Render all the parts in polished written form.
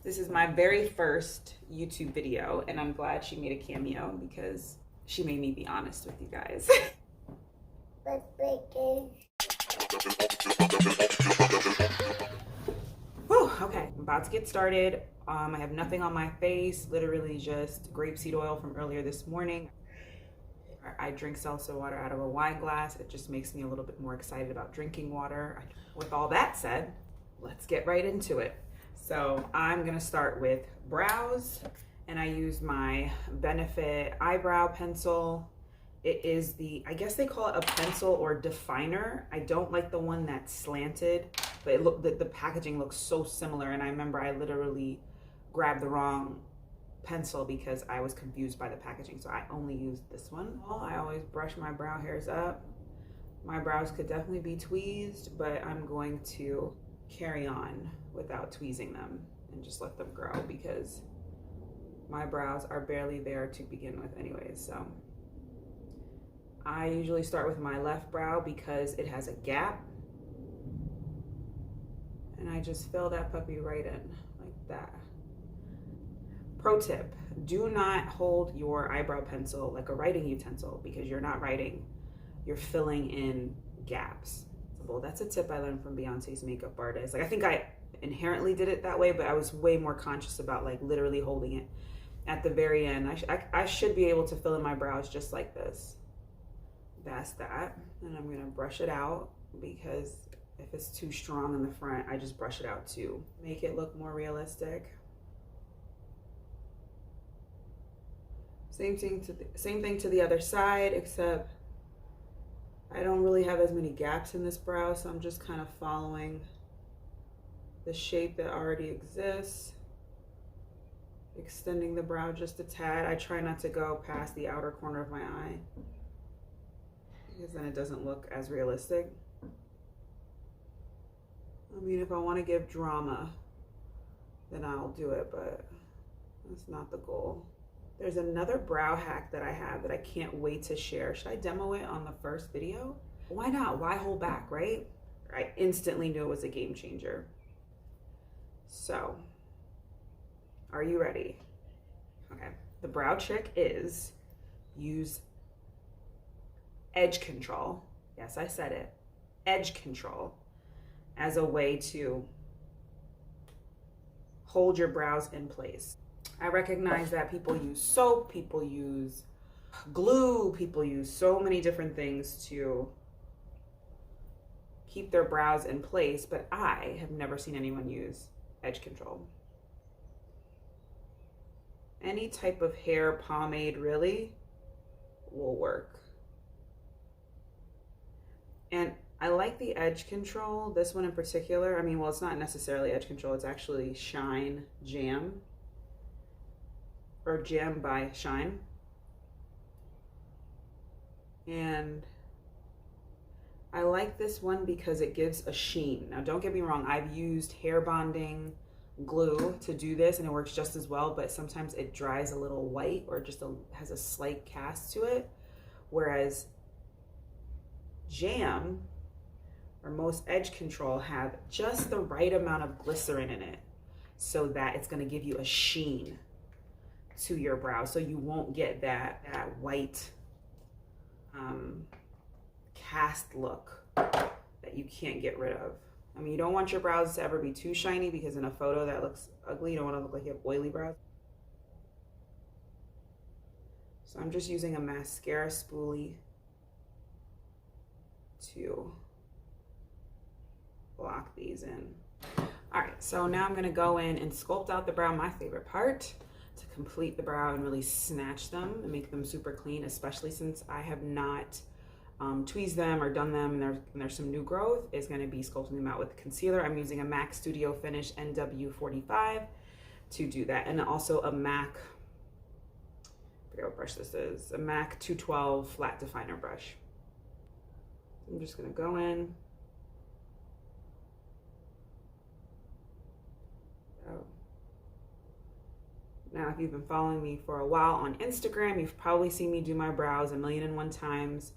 This is my very first YouTube video, and I'm glad she made a cameo because she made me be honest with you guys. Whew, okay, I'm about to get started. I have nothing on my face, literally just grapeseed oil from earlier this morning. I drink seltzer water out of a wine glass. It just makes me a little bit more excited about drinking water. With all that said, let's get right into it. So I'm gonna start with brows, and I use my Benefit eyebrow pencil. It is the, I guess they call it a pencil or definer. I don't like the one that's slanted, but the packaging looks so similar, and I remember I literally grabbed the wrong pencil because I was confused by the packaging, so I only used this one. I always brush my brow hairs up. My brows could definitely be tweezed, but I'm going to carry on without tweezing them and just let them grow because my brows are barely there to begin with anyways. So I usually start with my left brow because it has a gap, and I just fill that puppy right in like that. Pro tip, do not hold your eyebrow pencil like a writing utensil because you're not writing, you're filling in gaps. Well, that's a tip I learned from Beyonce's makeup artist. Like, I think I inherently did it that way, but I was way more conscious about like literally holding it at the very end. I should be able to fill in my brows just like this. That's that. And I'm gonna brush it out because if it's too strong in the front, I just brush it out to make it look more realistic. Same thing to the other side, except I don't really have as many gaps in this brow, so I'm just kind of following the shape that already exists, extending the brow just a tad. I try not to go past the outer corner of my eye because then it doesn't look as realistic. I mean, if I want to give drama, then I'll do it, but that's not the goal. There's another brow hack that I have that I can't wait to share. Should I demo it on the first video? Why not? Why hold back, right? I instantly knew it was a game changer. So, are you ready? Okay, the brow trick is use edge control. Yes, I said it. Edge control as a way to hold your brows in place. I recognize that people use soap, people use glue, people use so many different things to keep their brows in place, but I have never seen anyone use edge control. Any type of hair pomade really will work. And I like the edge control, this one in particular. I mean, well, it's not necessarily edge control, it's actually Shine Jam, or Jam by Shine. And I like this one because it gives a sheen. Now, don't get me wrong, I've used hair bonding glue to do this and it works just as well, but sometimes it dries a little white or just has a slight cast to it. Whereas Jam, or most edge control, have just the right amount of glycerin in it so that it's gonna give you a sheen to your brow, so you won't get that white cast look that you can't get rid of. I mean, you don't want your brows to ever be too shiny because in a photo that looks ugly. You don't want to look like you have oily brows. So I'm just using a mascara spoolie to block these in. All right, so now I'm gonna go in and sculpt out the brow, my favorite part, to complete the brow and really snatch them and make them super clean, especially since I have not tweezed them or done them and there's some new growth, is going to be sculpting them out with concealer. I'm using a MAC Studio Finish NW45 to do that, and also a MAC, I forget what brush this is, a MAC 212 flat definer brush. I'm just going to go in. Now, if you've been following me for a while on Instagram, you've probably seen me do my brows 1,000,001 times.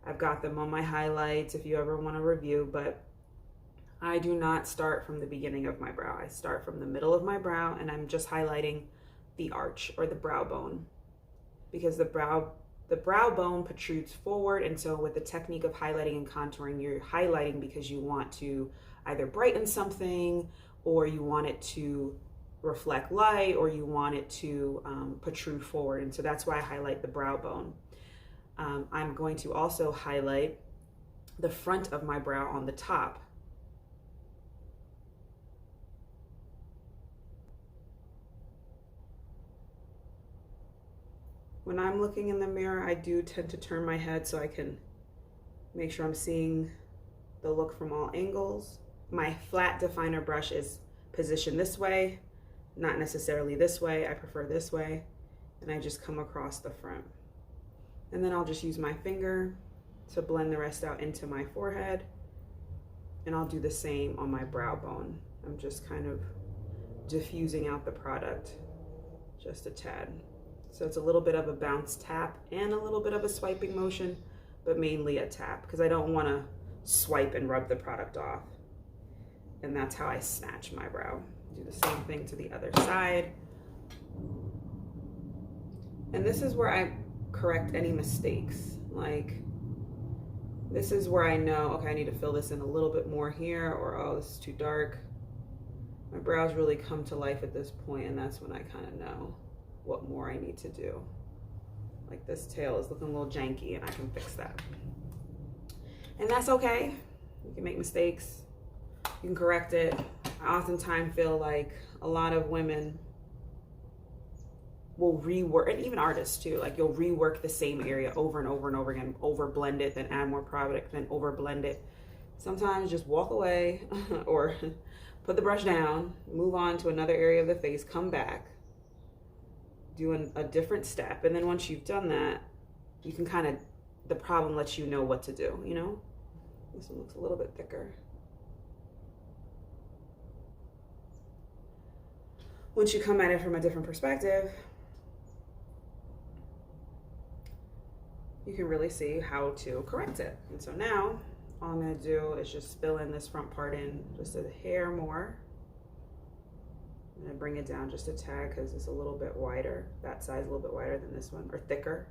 I've got them on my highlights if you ever want to review, but I do not start from the beginning of my brow. I start from the middle of my brow, and I'm just highlighting the arch or the brow bone, because the brow bone protrudes forward. And so with the technique of highlighting and contouring, you're highlighting because you want to either brighten something, or you want it to reflect light, or you want it to protrude forward. And so that's why I highlight the brow bone. I'm going to also highlight the front of my brow on the top. When I'm looking in the mirror, I do tend to turn my head so I can make sure I'm seeing the look from all angles. My flat definer brush is positioned this way, not necessarily this way. I prefer this way. And I just come across the front. And then I'll just use my finger to blend the rest out into my forehead. And I'll do the same on my brow bone. I'm just kind of diffusing out the product just a tad. So it's a little bit of a bounce tap and a little bit of a swiping motion, but mainly a tap, because I don't want to swipe and rub the product off. And that's how I snatch my brow. Do the same thing to the other side. And this is where I correct any mistakes. Like, this is where I know, okay, I need to fill this in a little bit more here, or oh, this is too dark. My brows really come to life at this point, and that's when I kind of know what more I need to do. Like, this tail is looking a little janky, and I can fix that. And that's okay. You can make mistakes. You can correct it. I oftentimes feel like a lot of women will rework, and even artists too, like you'll rework the same area over and over and over again, over blend it, then add more product, then over blend it. Sometimes just walk away or put the brush down, move on to another area of the face, come back, do a different step. And then once you've done that, you can kind of, the problem lets you know what to do, you know? This one looks a little bit thicker. Once you come at it from a different perspective, you can really see how to correct it. And so now, all I'm gonna do is just fill in this front part in just a hair more. I'm gonna bring it down just a tad because it's a little bit wider. That side's a little bit wider than this one, or thicker.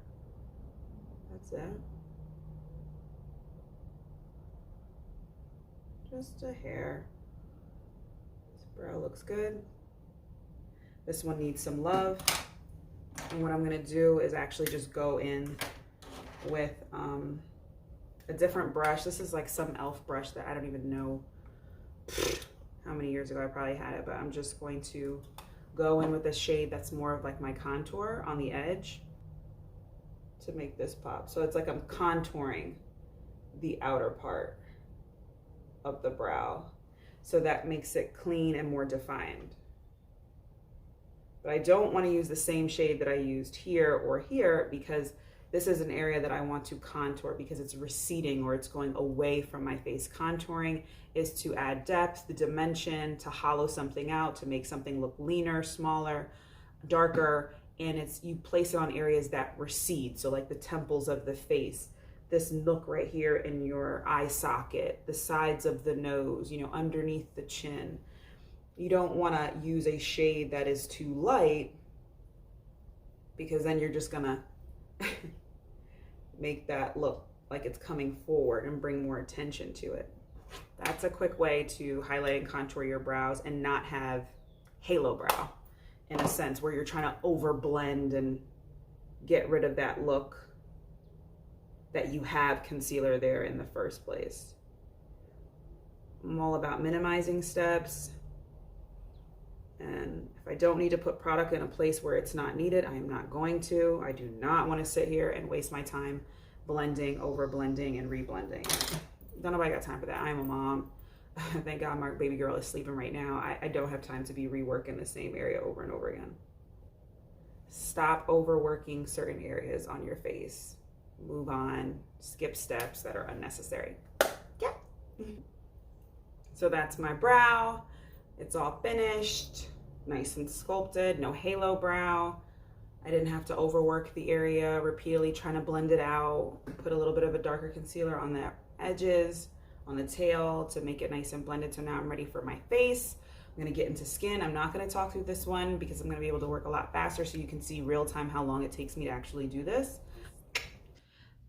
That's it. Just a hair. This brow looks good. This one needs some love. And what I'm gonna do is actually just go in with a different brush. This is like some e.l.f. brush that I don't even know how many years ago I probably had it, but I'm just going to go in with a shade that's more of like my contour on the edge to make this pop. So it's like I'm contouring the outer part of the brow. So that makes it clean and more defined. But I don't want to use the same shade that I used here or here, because this is an area that I want to contour because it's receding or it's going away from my face. Contouring is to add depth, the dimension, to hollow something out, to make something look leaner, smaller, darker, and it's, you place it on areas that recede. So like the temples of the face, this nook right here in your eye socket, the sides of the nose, you know, underneath the chin. You don't want to use a shade that is too light, because then you're just gonna make that look like it's coming forward and bring more attention to it. That's a quick way to highlight and contour your brows and not have halo brow, in a sense, where you're trying to over blend and get rid of that look that you have concealer there in the first place. I'm all about minimizing steps. And if I don't need to put product in a place where it's not needed, I am not going to. I do not want to sit here and waste my time blending, over blending, and reblending. Don't nobody got time for that. I am a mom. Thank God my baby girl is sleeping right now. I don't have time to be reworking the same area over and over again. Stop overworking certain areas on your face. Move on, skip steps that are unnecessary. Yeah. So that's my brow. It's all finished, nice and sculpted, no halo brow. I didn't have to overwork the area repeatedly trying to blend it out. Put a little bit of a darker concealer on the edges. on the tail to make it nice and blended. So now I'm ready for my face. I'm gonna get into skin. I'm not gonna talk through this one because I'm gonna be able to work a lot faster so you can see real time how long it takes me to actually do this.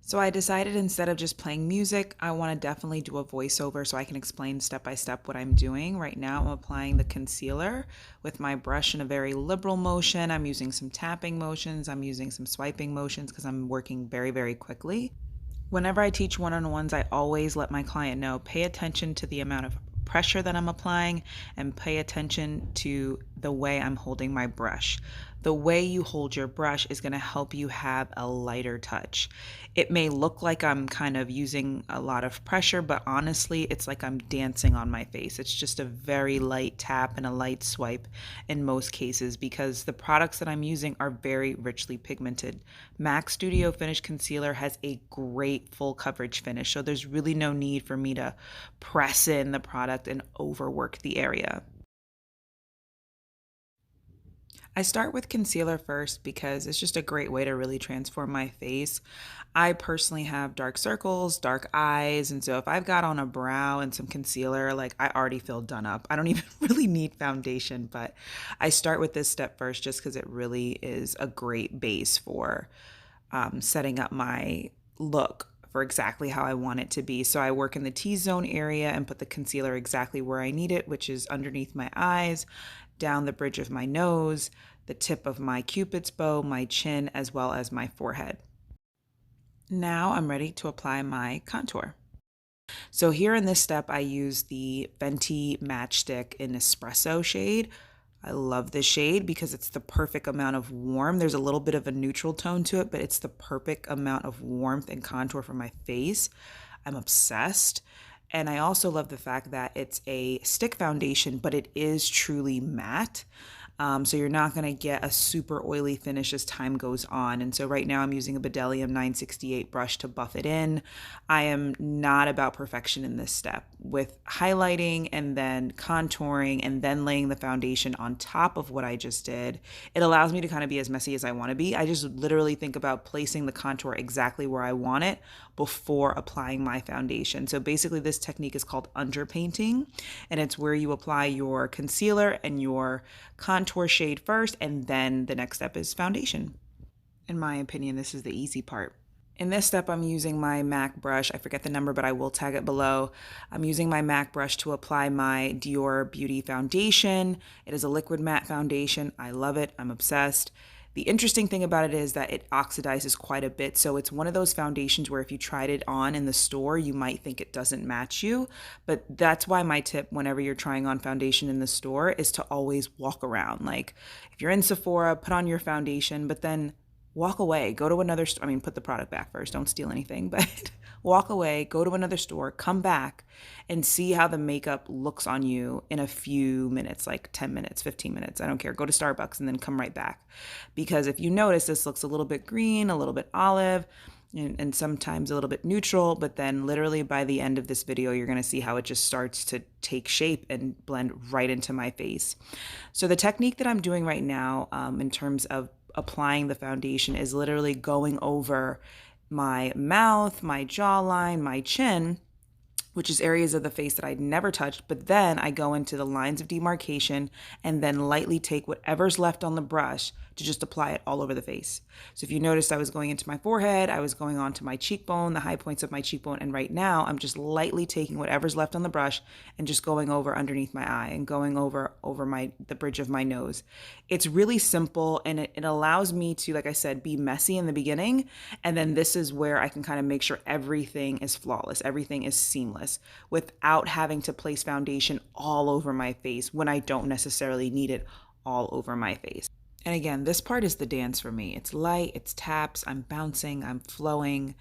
So I decided instead of just playing music, I want to definitely do a voiceover so I can explain step by step what I'm doing. Right now, I'm applying the concealer with my brush in a very liberal motion. I'm using some tapping motions. I'm using some swiping motions because I'm working very, very quickly. Whenever I teach one-on-ones, I always let my client know, pay attention to the amount of pressure that I'm applying and pay attention to the way I'm holding my brush. The way you hold your brush is going to help you have a lighter touch. It may look like I'm kind of using a lot of pressure, but honestly, it's like I'm dancing on my face. It's just a very light tap and a light swipe in most cases because the products that I'm using are very richly pigmented. MAC Studio Finish Concealer has a great full coverage finish, so there's really no need for me to press in the product and overwork the area. I start with concealer first because it's just a great way to really transform my face. I personally have dark circles, dark eyes, and so if I've got on a brow and some concealer, like I already feel done up. I don't even really need foundation, but I start with this step first just because it really is a great base for setting up my look for exactly how I want it to be. So I work in the T-zone area and put the concealer exactly where I need it, which is underneath my eyes, down the bridge of my nose, the tip of my cupid's bow, my chin, as well as my forehead. Now I'm ready to apply my contour. So here in this step, I use the Fenty Matchstick in Espresso shade. I love this shade because it's the perfect amount of warmth. There's a little bit of a neutral tone to it, but it's the perfect amount of warmth and contour for my face. I'm obsessed. And I also love the fact that it's a stick foundation, but it is truly matte. So you're not going to get a super oily finish as time goes on. And so right now I'm using a Bdellium 968 brush to buff it in. I am not about perfection in this step. With highlighting and then contouring and then laying the foundation on top of what I just did, it allows me to kind of be as messy as I want to be. I just literally think about placing the contour exactly where I want it before applying my foundation. So basically this technique is called underpainting, and it's where you apply your concealer and your contour shade first, and then the next step is foundation. In my opinion, this is the easy part. In this step, I'm using my MAC brush. I forget the number, but I will tag it below. I'm using my MAC brush to apply my Dior Beauty foundation. It is a liquid matte foundation. I love it. I'm obsessed. The interesting thing about it is that it oxidizes quite a bit. So it's one of those foundations where if you tried it on in the store, you might think it doesn't match you. But that's why my tip whenever you're trying on foundation in the store is to always walk around. Like if you're in Sephora, put on your foundation, but then walk away, go to another store. I mean, put the product back first, don't steal anything, but walk away, go to another store, come back and see how the makeup looks on you in a few minutes, like 10 minutes, 15 minutes. I don't care. Go to Starbucks and then come right back. Because if you notice, this looks a little bit green, a little bit olive, and sometimes a little bit neutral, but then literally by the end of this video, you're going to see how it just starts to take shape and blend right into my face. So the technique that I'm doing right now in terms of applying the foundation is literally going over my mouth, my jawline, my chin, which is areas of the face that I'd never touched, but then I go into the lines of demarcation and then lightly take whatever's left on the brush to just apply it all over the face. So if you noticed, I was going into my forehead, I was going onto my cheekbone, the high points of my cheekbone, and right now I'm just lightly taking whatever's left on the brush and just going over underneath my eye and going over the bridge of my nose. It's really simple, and it allows me to, like I said, be messy in the beginning, and then this is where I can kind of make sure everything is flawless, everything is seamless, without having to place foundation all over my face when I don't necessarily need it all over my face. And again, this part is the dance for me. It's light, it's taps, I'm bouncing, I'm flowing,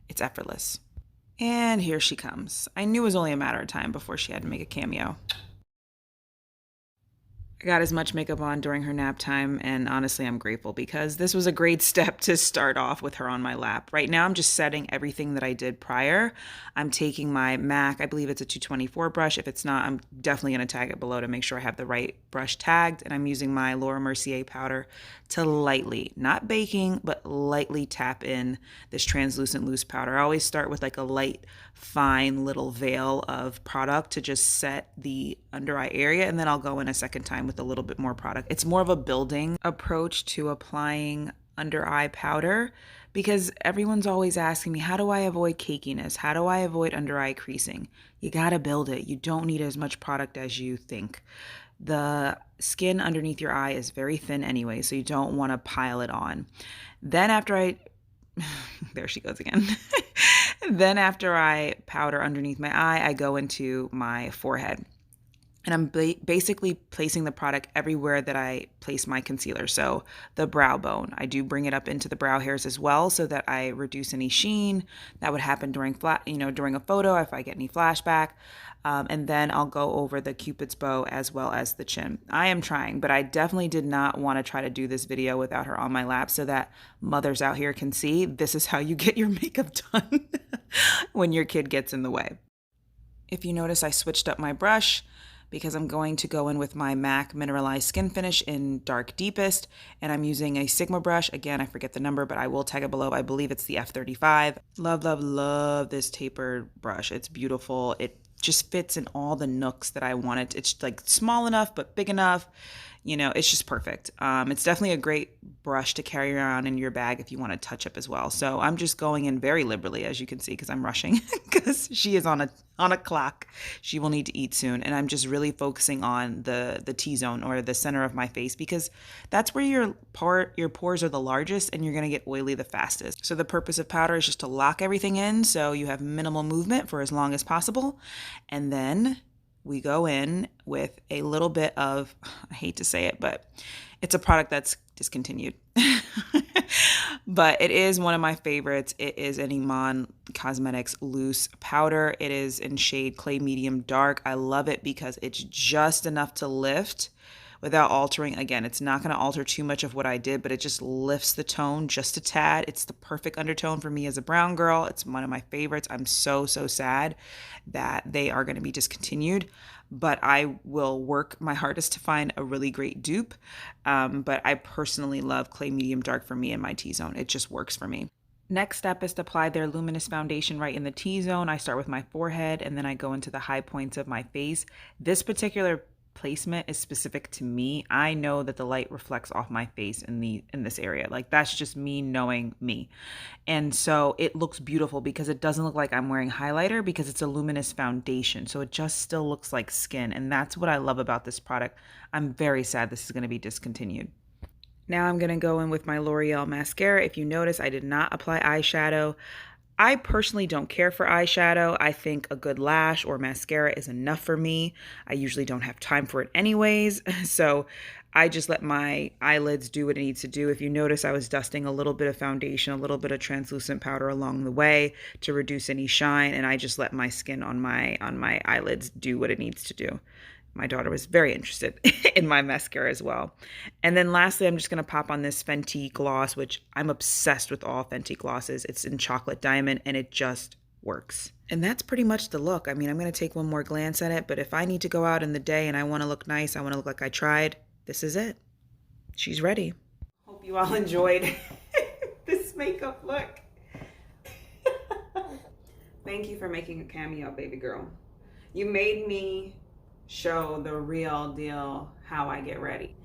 it's effortless. And here she comes. I knew it was only a matter of time before she had to make a cameo. I got as much makeup on during her nap time, and honestly, I'm grateful because this was a great step to start off with her on my lap. Right now, I'm just setting everything that I did prior. I'm taking my MAC, I believe it's a 224 brush. If it's not, I'm definitely going to tag it below to make sure I have the right brush tagged, and I'm using my Laura Mercier powder to lightly, not baking, but lightly tap in this translucent loose powder. I always start with like a light, fine little veil of product to just set the under eye area, and then I'll go in a second time with a little bit more product. It's more of a building approach to applying under eye powder because everyone's always asking me, how do I avoid cakiness? How do I avoid under eye creasing? You gotta build it. You don't need as much product as you think. The skin underneath your eye is very thin anyway, so you don't want to pile it on. Then after I, there she goes again. Then after I powder underneath my eye, I go into my forehead. And I'm basically placing the product everywhere that I place my concealer. So the brow bone, I do bring it up into the brow hairs as well so that I reduce any sheen that would happen during during a photo if I get any flashback. And then I'll go over the Cupid's bow as well as the chin. I am trying, but I definitely did not want to try to do this video without her on my lap so that mothers out here can see this is how you get your makeup done when your kid gets in the way. If you notice, I switched up my brush because I'm going to go in with my MAC Mineralized Skin Finish in Dark Deepest, and I'm using a Sigma brush. Again, I forget the number, but I will tag it below. I believe it's the F35. Love, love, love this tapered brush. It's beautiful. It just fits in all the nooks that I want it. It's like small enough, but big enough. It's just perfect. It's definitely a great brush to carry around in your bag if you want to touch up as well. So I'm just going in very liberally, as you can see, because I'm rushing because she is on a clock. She will need to eat soon. And I'm just really focusing on the T-zone or the center of my face because that's where your pores are the largest and you're going to get oily the fastest. So the purpose of powder is just to lock everything in so you have minimal movement for as long as possible. And then we go in with a little bit of, I hate to say it, but it's a product that's discontinued. But it is one of my favorites. It is an Iman Cosmetics loose powder. It is in shade Clay Medium Dark. I love it because it's just enough to lift without altering. Again, it's not going to alter too much of what I did, but it just lifts the tone just a tad. It's the perfect undertone for me as a brown girl. It's one of my favorites. I'm so sad that they are going to be discontinued, but I will work my hardest to find a really great dupe. But I personally love Clay Medium Dark for me in my T-zone. It just works for me. Next step is to apply their luminous foundation right in the T-zone. I start with my forehead and then I go into the high points of my face. This particular placement is specific to me. I know that the light reflects off my face in this area. Like that's just me knowing me. And so it looks beautiful because it doesn't look like I'm wearing highlighter because it's a luminous foundation. So it just still looks like skin. And that's what I love about this product. I'm very sad this is going to be discontinued. Now I'm going to go in with my L'Oreal mascara. If you notice, I did not apply eyeshadow. I personally don't care for eyeshadow. I think a good lash or mascara is enough for me. I usually don't have time for it anyways. So I just let my eyelids do what it needs to do. If you notice, I was dusting a little bit of foundation, a little bit of translucent powder along the way to reduce any shine. And I just let my skin on my eyelids do what it needs to do. My daughter was very interested in my mascara as well. And then lastly, I'm just going to pop on this Fenty gloss, which I'm obsessed with all Fenty glosses. It's in chocolate diamond and it just works. And that's pretty much the look. I mean, I'm going to take one more glance at it, but if I need to go out in the day and I want to look nice, I want to look like I tried, this is it. She's ready. Hope you all enjoyed this makeup look. Thank you for making a cameo, baby girl. You made me show the real deal how I get ready.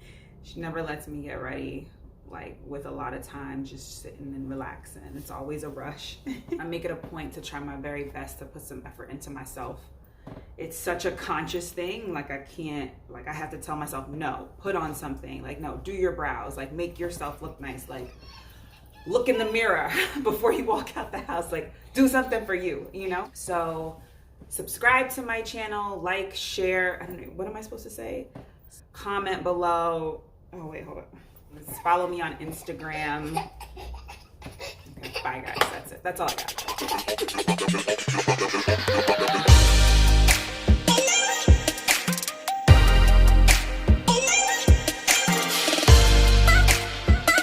She never lets me get ready like with a lot of time just sitting and relaxing. It's always a rush. I make it a point to try my very best to put some effort into myself. It's such a conscious thing. Like I have to tell myself, no, put on something. Like, no, do your brows. Like, make yourself look nice. Like, look in the mirror before you walk out the house. Like, do something for you, you know? So subscribe to my channel, like, share. I don't know, what am I supposed to say? Comment below. Oh, wait, hold on. Follow me on Instagram. Okay, bye, guys. That's it. That's all I got.